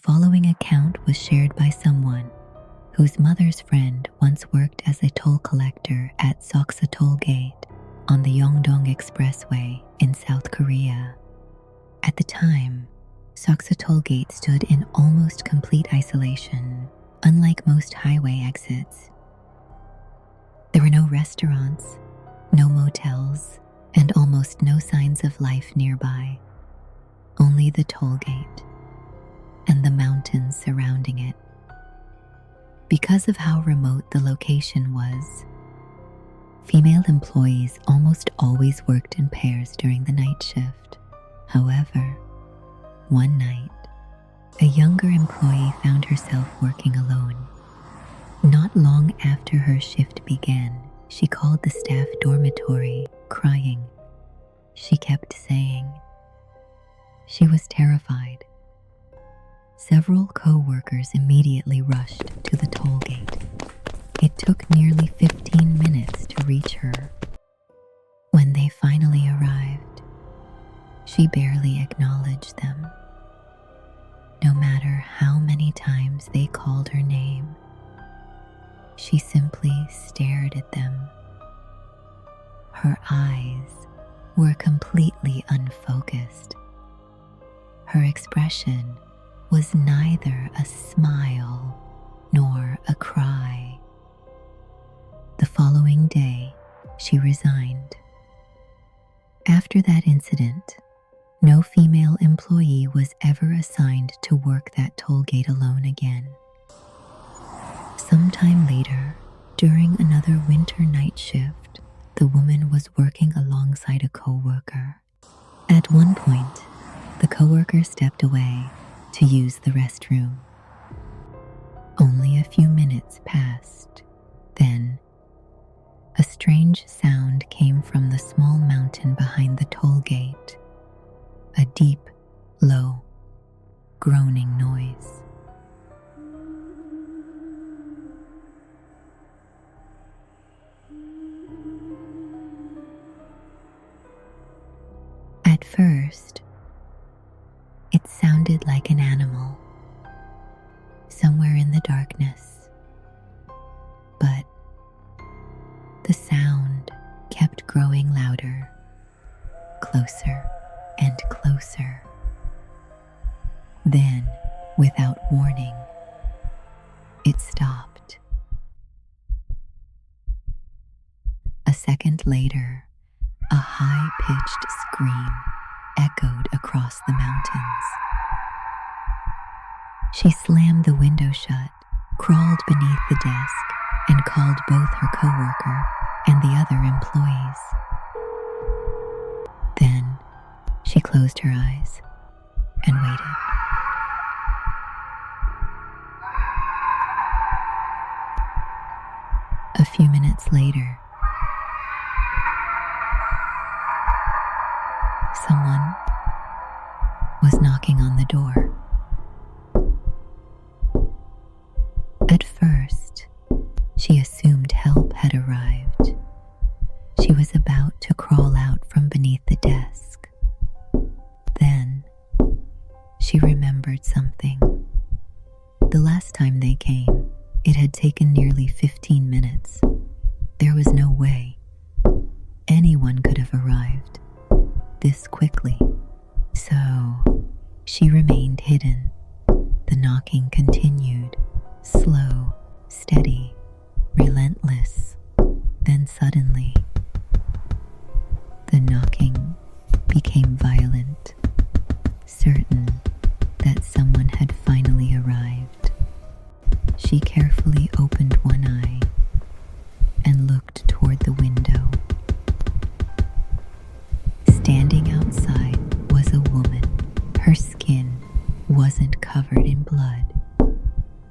following account was shared by someone whose mother's friend once worked as a toll collector at Soksa Tollgate on the Yeongdong Expressway in South Korea. At the time, Soksa Tollgate stood in almost complete isolation, unlike most highway exits. There were no restaurants, no motels, and almost no signs of life nearby. Only the toll gate and the mountains surrounding it. Because of how remote the location was, female employees almost always worked in pairs during the night shift. However, one night, a younger employee found herself working alone. Not long after her shift began, she called the staff dormitory, crying. She kept saying she was terrified. Several co-workers immediately rushed to the toll gate. It took nearly 15 minutes to reach her. When they finally arrived, she barely acknowledged them. No matter how many times they called her name, she simply stared at them. Her eyes were completely unfocused. Her expression was neither a smile nor a cry. The following day, she resigned. After that incident, no female employee was ever assigned to work that toll gate alone again. Sometime later, during another winter night shift, the woman was working alongside a coworker. At one point, the coworker stepped away to use the restroom. Only a few minutes passed. Then, a strange sound came from the small mountain behind the toll gate. A deep, low, groaning noise. At first, it sounded like an animal, somewhere in the darkness. But the sound kept growing louder, closer and closer. Then, without warning, it stopped. A second later, a high-pitched scream echoed across the mountains. She slammed the window shut, crawled beneath the desk, and called both her coworker and the other employees. Then she closed her eyes and waited. A few minutes later, someone was knocking on the door. At first, she assumed help had arrived. She was about to crawl out from beneath the desk. Then, she remembered something. The last time they came, it had taken nearly 15 minutes. There was no way anyone could have arrived this quickly. So, she remained hidden. The knocking continued, slow, steady, relentless. Then suddenly, the knocking became violent, certain that someone had finally arrived. She carefully opened one eye and looked toward the window. Standing outside was a woman. Her skin wasn't covered in blood.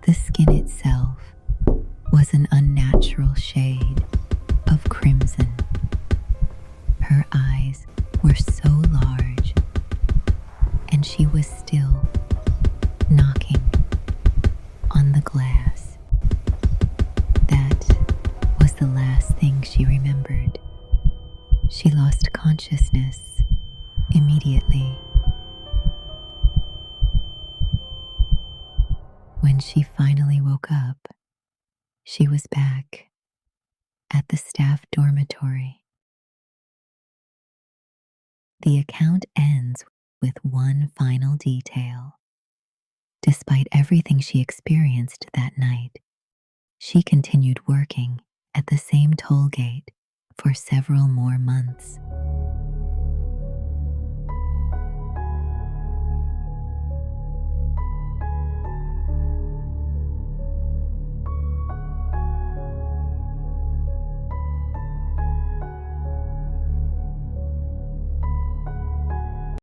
The skin itself was an unnatural shade of crimson. Her eyes were so large, and she was still knocking on the glass. That was the last thing she remembered. She lost consciousness immediately. When she finally woke up, she was back at the staff dormitory. The account ends with one final detail. Despite everything she experienced that night, she continued working at the same toll gate for several more months.